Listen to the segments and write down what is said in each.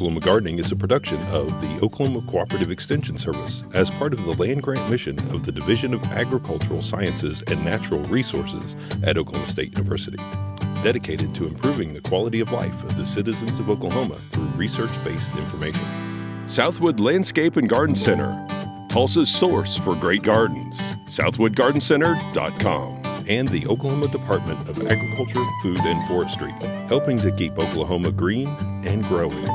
Oklahoma Gardening is a production of the Oklahoma Cooperative Extension Service as part of the land grant mission of the Division of Agricultural Sciences and Natural Resources at Oklahoma State University, dedicated to improving the quality of life of the citizens of Oklahoma through research-based information. Southwood Landscape and Garden Center, Tulsa's source for great gardens, southwoodgardencenter.com. And the Oklahoma Department of Agriculture, Food, and Forestry, helping to keep Oklahoma green and growing.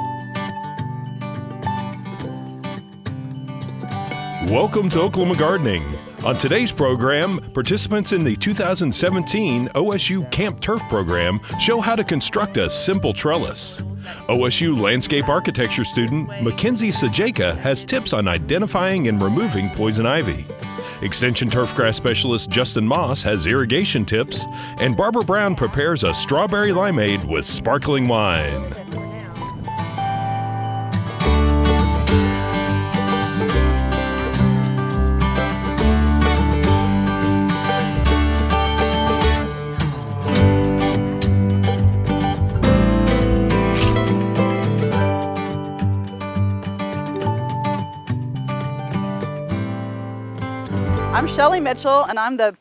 Welcome to Oklahoma Gardening. On today's program, participants in the 2017 OSU Camp T.U.R.F program show how to construct a simple trellis. OSU landscape architecture student Mackenzie Sajeka has tips on identifying and removing poison ivy. Extension turfgrass specialist Justin Moss has irrigation tips, and Barbara Brown prepares a strawberry limeade with sparkling wine. I'm Shelly Mitchell, and I'm the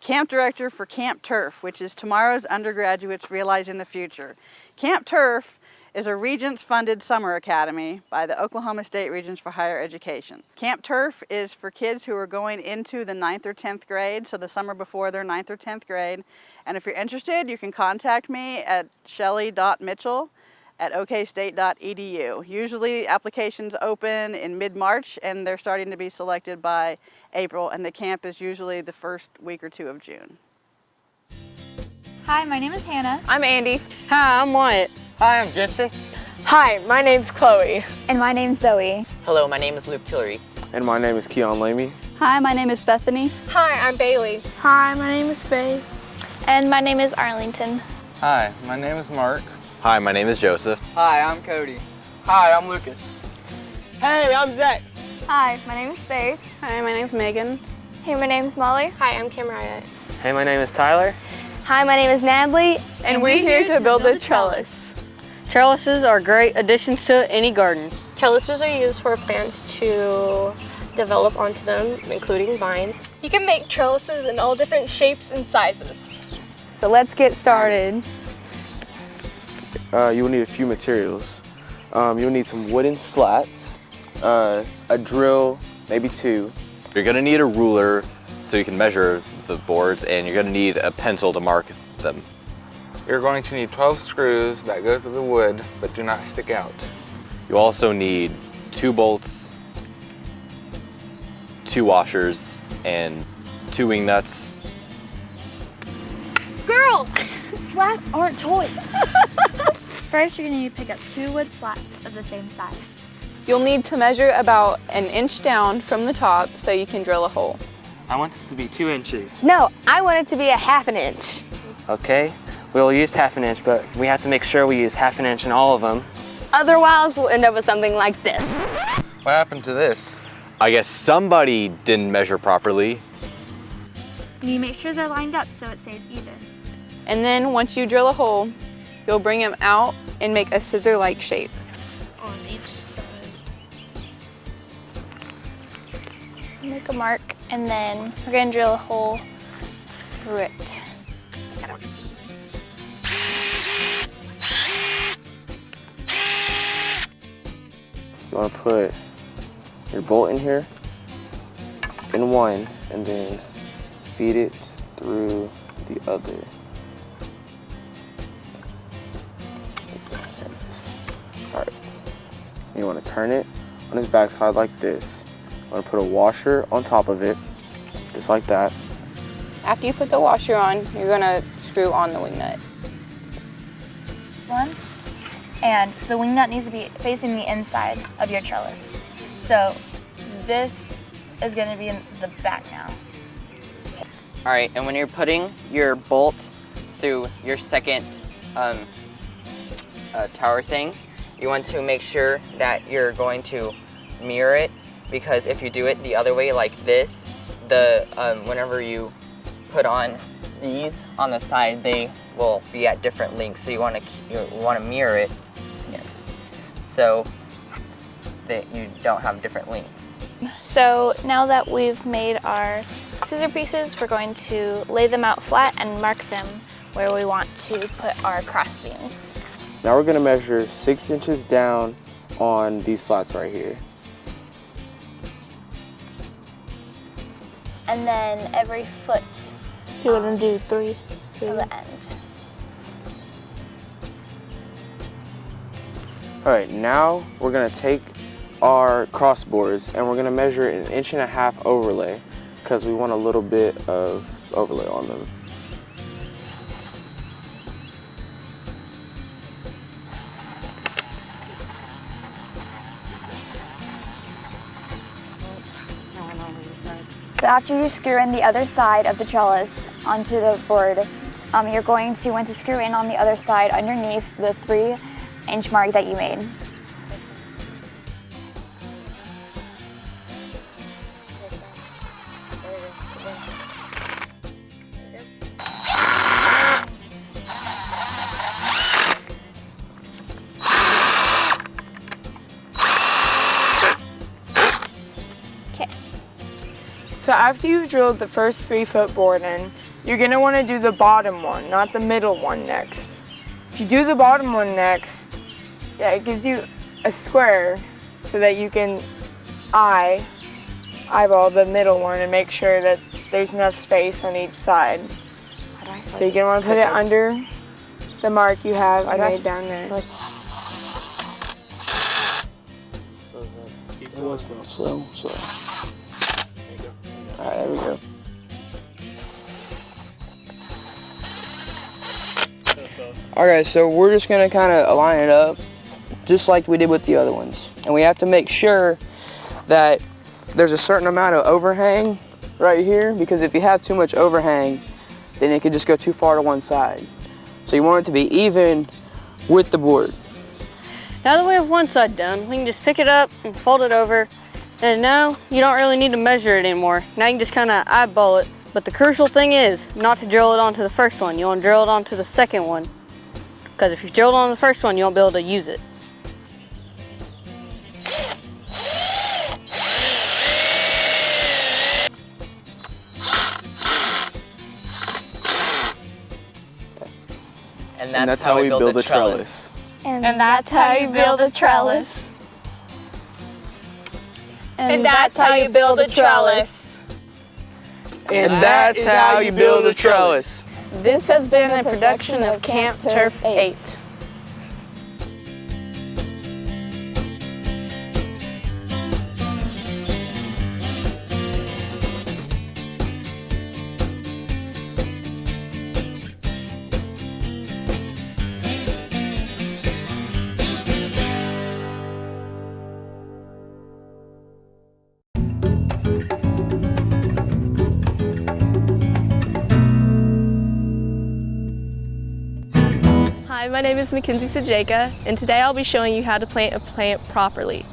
camp director for Camp T.U.R.F, which is tomorrow's undergraduates realizing the future. Camp T.U.R.F is a Regents-funded summer academy by the Oklahoma State Regents for Higher Education. Camp T.U.R.F is for kids who are going into the 9th or 10th grade, so the summer before their 9th or 10th grade. And if you're interested, you can contact me at shelly.mitchell@okstate.edu. Usually applications open in mid-March, and they're starting to be selected by April, and the camp is usually the first week or two of June. Hi, my name is Hannah. I'm Andy. Hi, I'm Wyatt. Hi, I'm Gibson. Hi, my name's Chloe. And my name's Zoe. Hello, my name is Luke Tillery. And my name is Keon Lamy. Hi, my name is Bethany. Hi, I'm Bailey. Hi, my name is Faye. And my name is Arlington. Hi, my name is Mark. Hi, my name is Joseph. Hi, I'm Cody. Hi, I'm Lucas. Hey, I'm Zach. Hi, my name is Faith. Hi, my name's Megan. Hey, my name's Molly. Hi, I'm Kimraya. Hey, my name is Tyler. Hi, my name is Natalie. And we're here to build a trellis. Trellises are great additions to any garden. Trellises are used for plants to develop onto them, including vines. You can make trellises in all different shapes and sizes. So let's get started. You will need a few materials. You'll need some wooden slats, a drill, maybe two. You're gonna need a ruler so you can measure the boards, and you're gonna need a pencil to mark them. You're going to need 12 screws that go through the wood but do not stick out. You also need 2 bolts, 2 washers, and 2 wing nuts. Girls! Slats aren't toys. First, you're going to need to pick up 2 wood slats of the same size. You'll need to measure about 1 inch down from the top so you can drill a hole. I want this to be 2 inches. No, I want it to be a 1/2 inch. Okay, we'll use 1/2 inch, but we have to make sure we use 1/2 inch in all of them. Otherwise, we'll end up with something like this. What happened to this? I guess somebody didn't measure properly. You make sure they're lined up so it stays even. And then once you drill a hole, you'll bring them out and make a scissor-like shape. On each side. Make a mark, and then we're going to drill a hole through it. You want to put your bolt in here, in one, and then feed it through the other. Alright, you want to turn it on its backside like this. You want to put a washer on top of it, just like that. After you put the washer on, you're going to screw on the wing nut. And the wing nut needs to be facing the inside of your trellis. So this is going to be in the back now. All right, and when you're putting your bolt through your second tower thing, you want to make sure that you're going to mirror it, because if you do it the other way like this, whenever you put on these on the side, they will be at different lengths. So you want to mirror it. Yeah. so that you don't have different lengths. So now that we've made our scissor pieces, we're going to lay them out flat and mark them where we want to put our cross beams. Now we're gonna measure 6 inches down on these slots right here. And then every foot. You're gonna do 3 to the end. All right, now we're gonna take our crossboards and we're gonna measure 1.5 inch overlay because we want a little bit of overlay on them. So after you screw in the other side of the trellis onto the board, you're going to want to screw in on the other side underneath the 3-inch mark that you made. So after you've drilled the first 3-foot board in, you're gonna wanna do the bottom one, not the middle one next. If you do the bottom one next, it gives you a square so that you can eyeball the middle one and make sure that there's enough space on each side. So you're gonna wanna put it under the mark you have made down there. It was going slow, so. All right, there we go. Okay, so we're just gonna kind of line it up just like we did with the other ones. And we have to make sure that there's a certain amount of overhang right here, because if you have too much overhang, then it could just go too far to one side. So you want it to be even with the board. Now that we have one side done, we can just pick it up and fold it over. And now you don't really need to measure it anymore. Now you can just kind of eyeball it. But the crucial thing is not to drill it onto the first one. You want to drill it onto the second one. Because if you drill it on the first one, you won't be able to use it. And that's how we build a trellis. And that's how you build a trellis. And that's how you build a trellis. And that's how you build a trellis. This has been a production of Camp T.U.R.F. 8. Hi, my name is Mackenzie Sajeka, and today I'll be showing you how to plant a plant properly.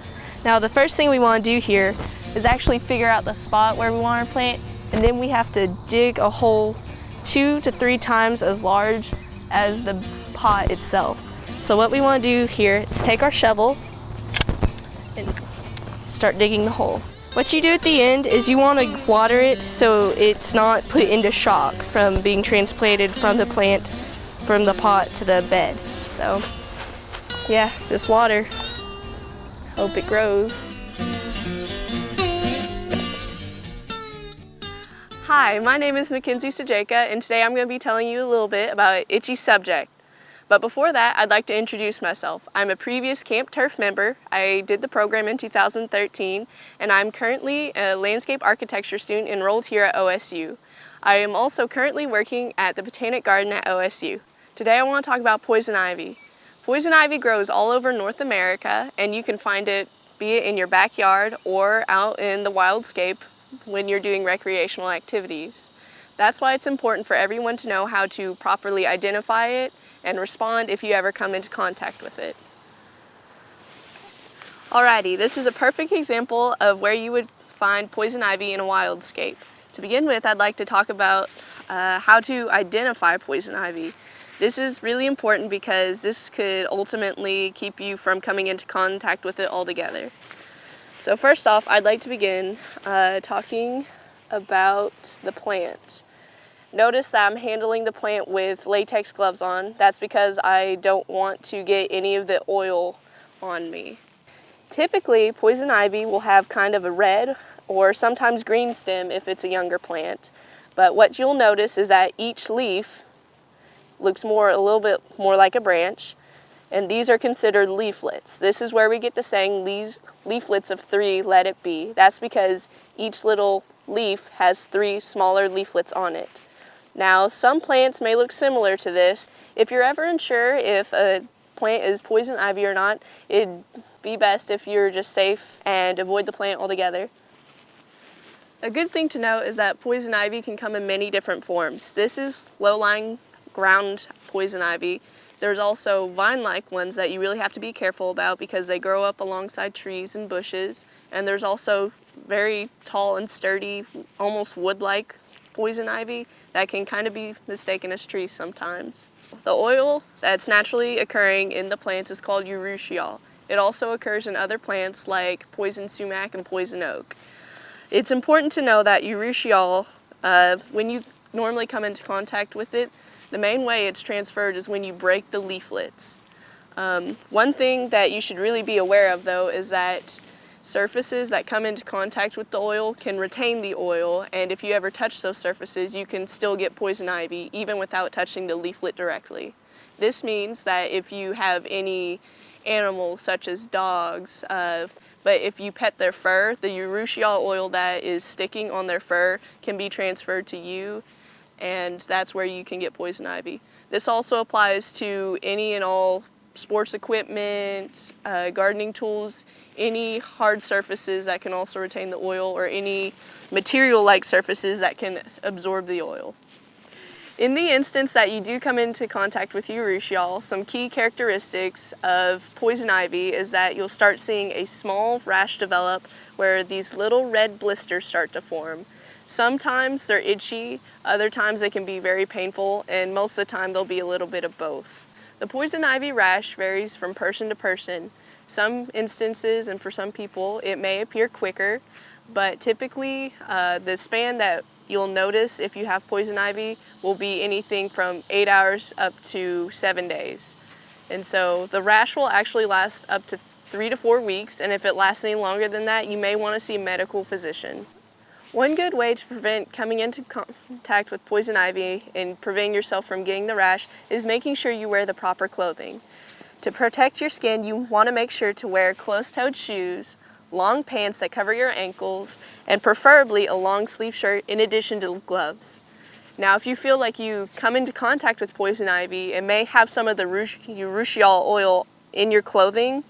Now, the first thing we want to do here is actually figure out the spot where we want our plant, and then we have to dig a hole 2 to 3 times as large as the pot itself. So what we want to do here is take our shovel and start digging the hole. What you do at the end is you want to water it so it's not put into shock from being transplanted from the plant from the pot to the bed. So yeah, just water. Hope it grows. Hi, my name is Mackenzie Sajeka, and today I'm going to be telling you a little bit about an itchy subject. But before that, I'd like to introduce myself. I'm a previous Camp T.U.R.F. member. I did the program in 2013, and I'm currently a landscape architecture student enrolled here at OSU. I am also currently working at the Botanic Garden at OSU. Today I want to talk about poison ivy. Poison ivy grows all over North America, and you can find it be it in your backyard or out in the wildscape when you're doing recreational activities. That's why it's important for everyone to know how to properly identify it and respond if you ever come into contact with it. Alrighty, this is a perfect example of where you would find poison ivy in a wildscape. To begin with, I'd like to talk about how to identify poison ivy. This is really important because this could ultimately keep you from coming into contact with it altogether. So first off, I'd like to begin talking about the plant. Notice that I'm handling the plant with latex gloves on. That's because I don't want to get any of the oil on me. Typically, poison ivy will have kind of a red or sometimes green stem if it's a younger plant. But what you'll notice is that each leaf looks a little bit more like a branch, and these are considered leaflets. This is where we get the saying, leaflets of 3, let it be. That's because each little leaf has 3 smaller leaflets on it. Now, some plants may look similar to this. If you're ever unsure if a plant is poison ivy or not, it'd be best if you're just safe and avoid the plant altogether. A good thing to note is that poison ivy can come in many different forms. This is low-lying ground poison ivy. There's also vine-like ones that you really have to be careful about because they grow up alongside trees and bushes. And there's also very tall and sturdy, almost wood-like poison ivy that can kind of be mistaken as trees sometimes. The oil that's naturally occurring in the plants is called urushiol. It also occurs in other plants like poison sumac and poison oak. It's important to know that urushiol, when you normally come into contact with it, the main way it's transferred is when you break the leaflets. One thing that you should really be aware of, though, is that surfaces that come into contact with the oil can retain the oil, and if you ever touch those surfaces, you can still get poison ivy even without touching the leaflet directly. This means that if you have any animals such as dogs, but if you pet their fur, the urushiol oil that is sticking on their fur can be transferred to you, and that's where you can get poison ivy. This also applies to any and all sports equipment, gardening tools, any hard surfaces that can also retain the oil, or any material-like surfaces that can absorb the oil. In the instance that you do come into contact with urushiol, some key characteristics of poison ivy is that you'll start seeing a small rash develop where these little red blisters start to form. Sometimes they're itchy, other times they can be very painful, and most of the time they'll be a little bit of both. The poison ivy rash varies from person to person. Some instances and for some people it may appear quicker, but typically the span that you'll notice if you have poison ivy will be anything from 8 hours up to 7 days. And so the rash will actually last up to 3 to 4 weeks, and if it lasts any longer than that, you may want to see a medical physician. One good way to prevent coming into contact with poison ivy and preventing yourself from getting the rash is making sure you wear the proper clothing. To protect your skin, you want to make sure to wear closed-toed shoes, long pants that cover your ankles, and preferably a long-sleeve shirt in addition to gloves. Now, if you feel like you come into contact with poison ivy and may have some of the urushiol oil in your clothing,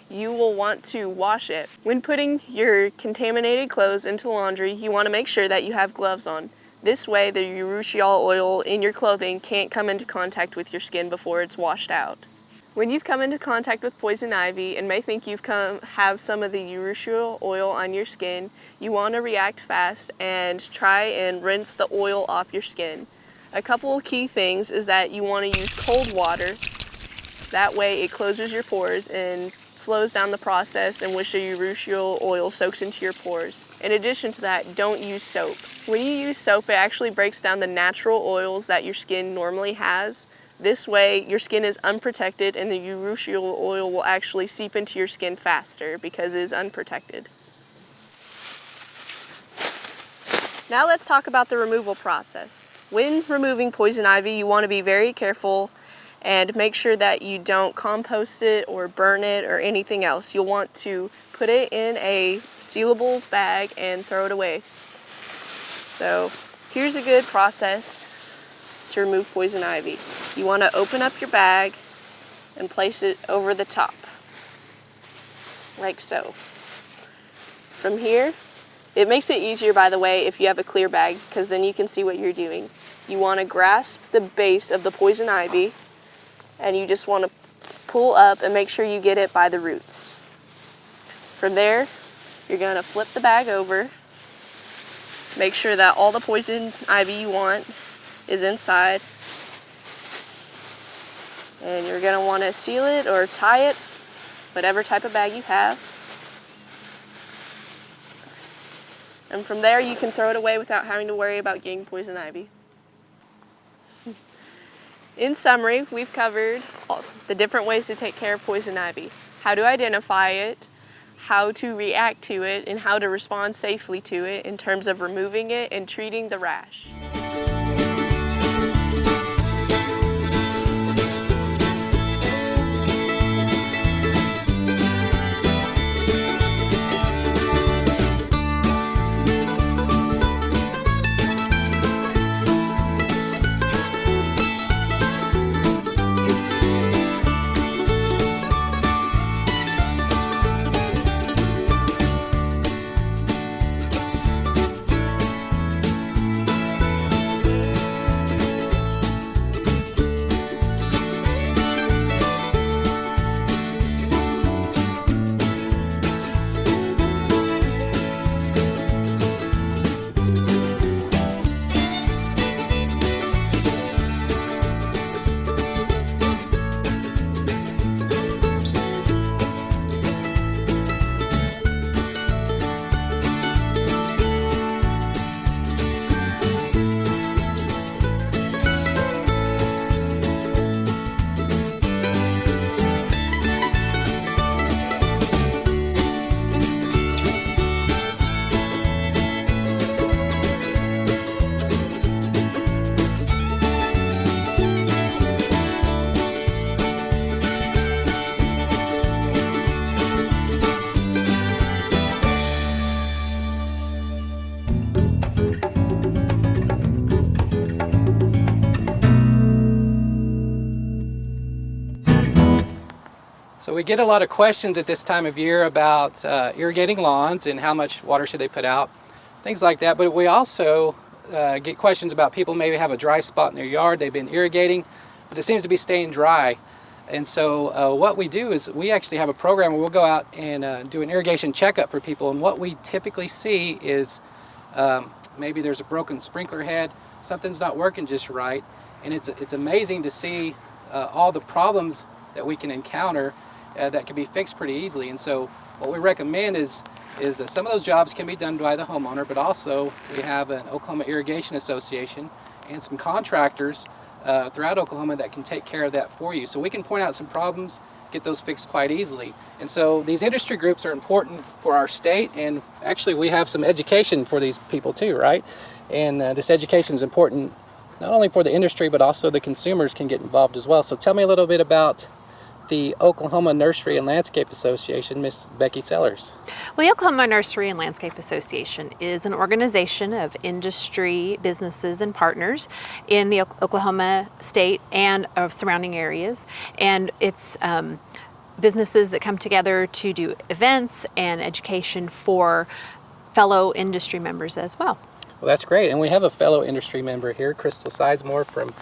you will want to wash it. When putting your contaminated clothes into laundry, you want to make sure that you have gloves on. This way, the urushiol oil in your clothing can't come into contact with your skin before it's washed out. When you've come into contact with poison ivy and may think you've have some of the urushiol oil on your skin, you want to react fast and try and rinse the oil off your skin. A couple of key things is that you want to use cold water. That way it closes your pores and slows down the process in which the urushiol oil soaks into your pores. In addition to that, don't use soap. When you use soap, it actually breaks down the natural oils that your skin normally has. This way, your skin is unprotected and the urushiol oil will actually seep into your skin faster because it is unprotected. Now let's talk about the removal process. When removing poison ivy, you want to be very careful and make sure that you don't compost it or burn it or anything else. You'll want to put it in a sealable bag and throw it away. So here's a good process to remove poison ivy. You want to open up your bag and place it over the top, like so. From here, it makes it easier, by the way, if you have a clear bag, because then you can see what you're doing. You want to grasp the base of the poison ivy, and you just want to pull up and make sure you get it by the roots. From there, you're going to flip the bag over, make sure that all the poison ivy you want is inside, And you're going to want to seal it or tie it, whatever type of bag you have. And from there you can throw it away without having to worry about getting poison ivy. In summary, we've covered the different ways to take care of poison ivy, how to identify it, how to react to it, and how to respond safely to it in terms of removing it and treating the rash. So we get a lot of questions at this time of year about irrigating lawns and how much water should they put out, things like that. But we also get questions about people maybe have a dry spot in their yard, they've been irrigating, but it seems to be staying dry. And so what we do is we actually have a program where we'll go out and do an irrigation checkup for people. And what we typically see is maybe there's a broken sprinkler head, something's not working just right. And it's amazing to see all the problems that we can encounter that can be fixed pretty easily. And so what we recommend is some of those jobs can be done by the homeowner, but also we have an Oklahoma Irrigation Association and some contractors throughout Oklahoma that can take care of that for you. So we can point out some problems, get those fixed quite easily. And so these industry groups are important for our state, and actually we have some education for these people too, right? And this education is important not only for the industry, but also the consumers can get involved as well. So tell me a little bit about the Oklahoma Nursery and Landscape Association, Miss Becky Sellers. Well, the Oklahoma Nursery and Landscape Association is an organization of industry, businesses, and partners in the Oklahoma state and surrounding areas. And it's businesses that come together to do events and education for fellow industry members as well. Well, that's great. And we have a fellow industry member here, Crystal Sizemore from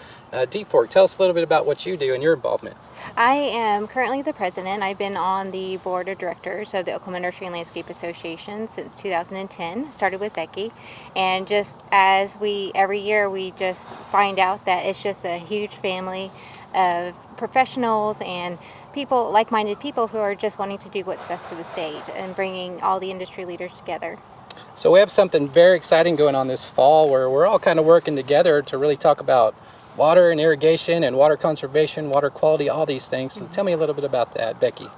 Deep Fork. Tell us a little bit about what you do and your involvement. I am currently the president. I've been on the board of directors of the Oklahoma Nursery and Landscape Association since 2010. Started with Becky, and just as every year we just find out that it's just a huge family of professionals and people, like-minded people who are just wanting to do what's best for the state and bringing all the industry leaders together. So we have something very exciting going on this fall where we're all kind of working together to really talk about water and irrigation and water conservation, water quality, all these things. So tell me a little bit about that, Becky.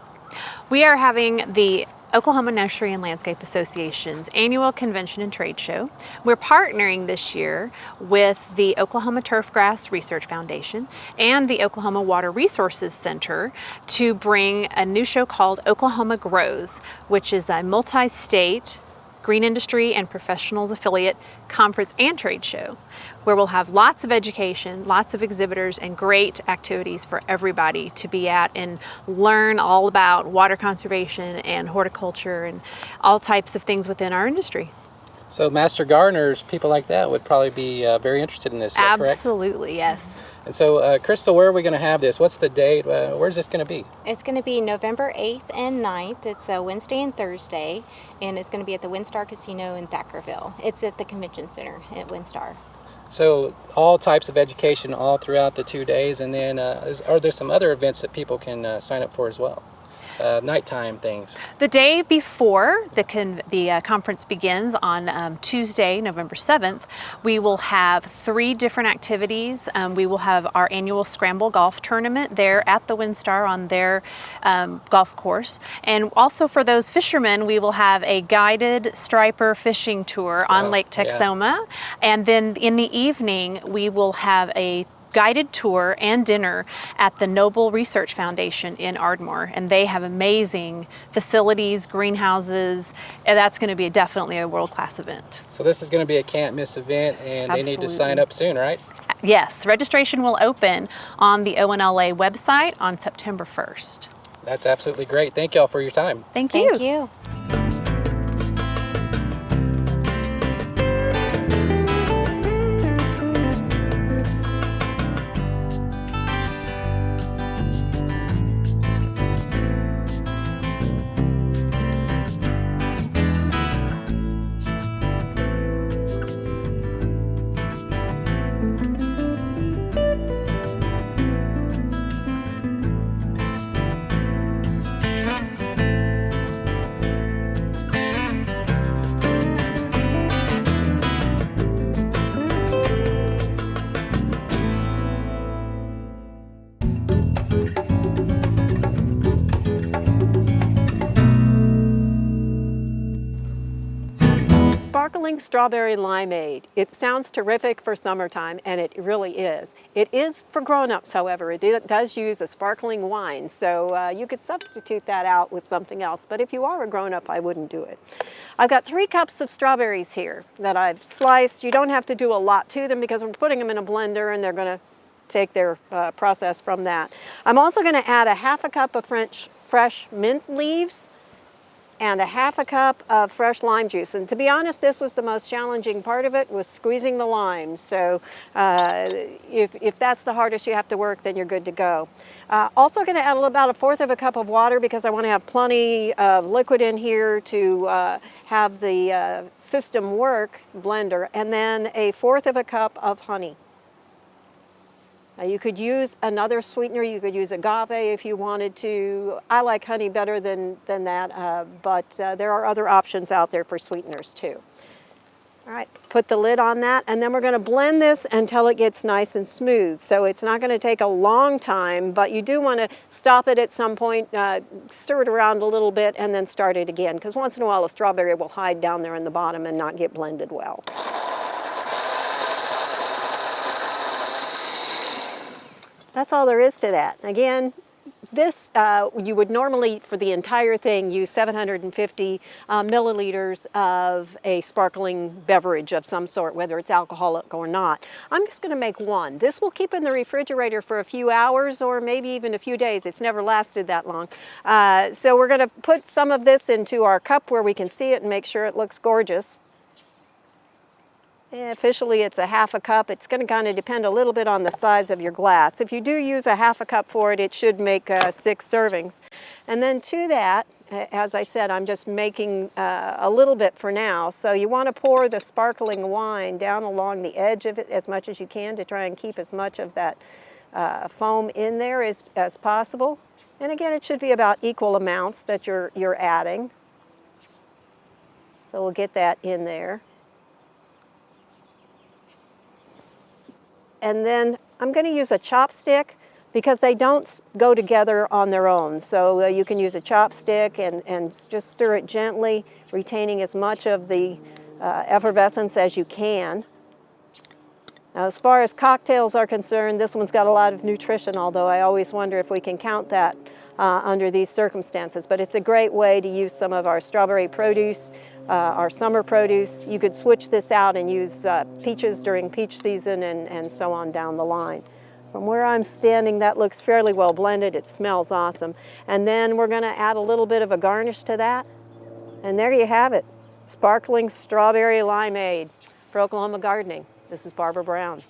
We are having the Oklahoma Nursery and Landscape Association's annual convention and trade show. We're partnering this year with the Oklahoma Turfgrass Research Foundation and the Oklahoma Water Resources Center to bring a new show called Oklahoma Grows, which is a multi-state green industry and professionals affiliate conference and trade show, where we'll have lots of education, lots of exhibitors, and great activities for everybody to be at and learn all about water conservation and horticulture and all types of things within our industry. So master gardeners, people like that would probably be very interested in this, is that correct? Absolutely, yes. And so, Crystal, where are we going to have this? What's the date? Where's this going to be? It's going to be November 8th and 9th. It's a Wednesday and Thursday, and it's going to be at the WinStar Casino in Thackerville. It's at the Convention Center at WinStar. So all types of education all throughout the 2 days, and then are there some other events that people can sign up for as well? Nighttime things. The day before the conference begins on Tuesday, November 7th, we will have 3 different activities. We will have our annual Scramble Golf Tournament there at the WinStar on their golf course. And also for those fishermen, we will have a guided striper fishing tour on Lake Texoma. And then in the evening, we will have a guided tour and dinner at the Noble Research Foundation in Ardmore, and they have amazing facilities, greenhouses, and that's going to be definitely a world-class event. So this is going to be a can't miss event, and they need to sign up soon, right? Yes, registration will open on the ONLA website on September 1st. That's absolutely great. Thank y'all for your time. Thank you. Thank you. Sparkling strawberry limeade. It sounds terrific for summertime, and it really is. It is for grown-ups, however. It does use a sparkling wine, so you could substitute that out with something else, but if you are a grown-up, I wouldn't do it. I've got 3 cups of strawberries here that I've sliced. You don't have to do a lot to them because we're putting them in a blender, and they're going to take their process from that. I'm also going to add a half a cup of fresh mint leaves and a half a cup of fresh lime juice. And to be honest, this was the most challenging part of it, was squeezing the lime. So if that's the hardest you have to work, then you're good to go. Also going to add about 1/4 of a cup of water because I want to have plenty of liquid in here to have the system work, blender, and then 1/4 of a cup of honey. You could use another sweetener. You could use agave if you wanted to. I like honey better than that, but there are other options out there for sweeteners too. All right, put the lid on that, and then we're going to blend this until it gets nice and smooth. So it's not going to take a long time, but you do want to stop it at some point, stir it around a little bit, and then start it again, because once in a while a strawberry will hide down there in the bottom and not get blended well. That's all there is to that. Again, this, you would normally, for the entire thing, use 750 milliliters of a sparkling beverage of some sort, whether it's alcoholic or not. I'm just going to make 1. This will keep in the refrigerator for a few hours or maybe even a few days. It's never lasted that long. So we're going to put some of this into our cup where we can see it and make sure it looks gorgeous. Officially, it's a half a cup. It's going to kind of depend a little bit on the size of your glass. If you do use a half a cup for it, it should make 6 servings. And then to that, as I said, I'm just making a little bit for now. So you want to pour the sparkling wine down along the edge of it as much as you can to try and keep as much of that foam in there as possible. And again, it should be about equal amounts that you're adding. So we'll get that in there. And then I'm going to use a chopstick because they don't go together on their own. So you can use a chopstick and just stir it gently, retaining as much of the effervescence as you can. Now, as far as cocktails are concerned, this one's got a lot of nutrition, although I always wonder if we can count that under these circumstances. But it's a great way to use some of our strawberry produce, our summer produce. You could switch this out and use peaches during peach season and so on down the line. From where I'm standing, that looks fairly well blended. It smells awesome. And then we're going to add a little bit of a garnish to that. And there you have it, sparkling strawberry limeade for Oklahoma gardening. This is Barbara Brown.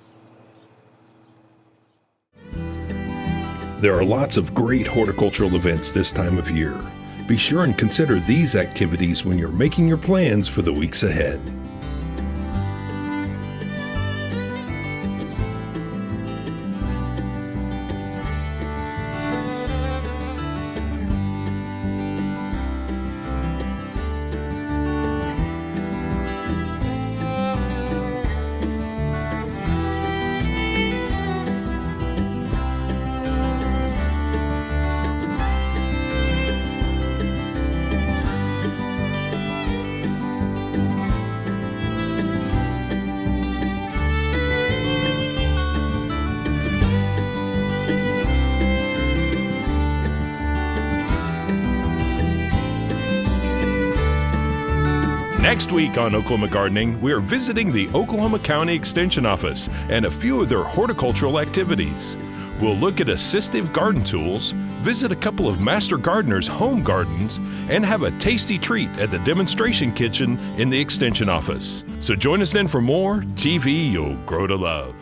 There are lots of great horticultural events this time of year. Be sure and consider these activities when you're making your plans for the weeks ahead. Next week on Oklahoma Gardening, we are visiting the Oklahoma County Extension Office and a few of their horticultural activities. We'll look at assistive garden tools, visit a couple of master gardeners' home gardens, and have a tasty treat at the demonstration kitchen in the Extension Office. So join us then for more TV you'll grow to love.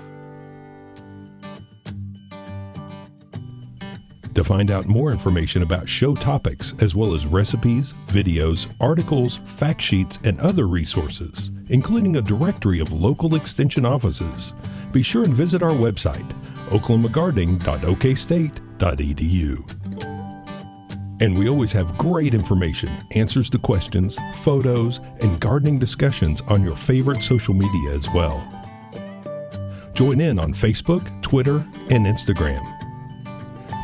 To find out more information about show topics, as well as recipes, videos, articles, fact sheets, and other resources, including a directory of local extension offices, be sure and visit our website, oklahomagardening.okstate.edu. And we always have great information, answers to questions, photos, and gardening discussions on your favorite social media as well. Join in on Facebook, Twitter, and Instagram.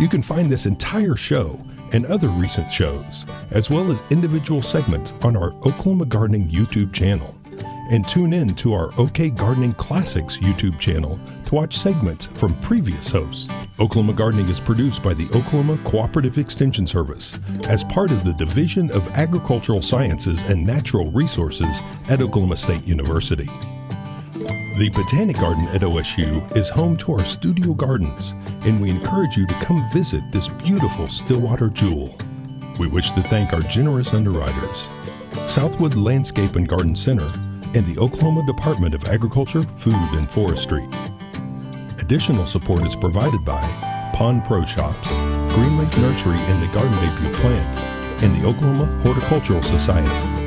You can find this entire show and other recent shows, as well as individual segments on our Oklahoma Gardening YouTube channel. And tune in to our OK Gardening Classics YouTube channel to watch segments from previous hosts. Oklahoma Gardening is produced by the Oklahoma Cooperative Extension Service as part of the Division of Agricultural Sciences and Natural Resources at Oklahoma State University. The Botanic Garden at OSU is home to our studio gardens, and we encourage you to come visit this beautiful Stillwater jewel. We wish to thank our generous underwriters, Southwood Landscape and Garden Center, and the Oklahoma Department of Agriculture, Food, and Forestry. Additional support is provided by Pond Pro Shops, Green Lake Nursery and the Garden Debut Plant, and the Oklahoma Horticultural Society.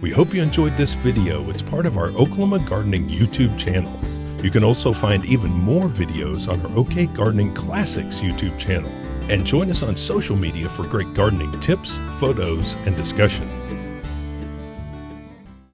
We hope you enjoyed this video. It's part of our Oklahoma Gardening YouTube channel. You can also find even more videos on our OK Gardening Classics YouTube channel. And join us on social media for great gardening tips, photos, and discussion.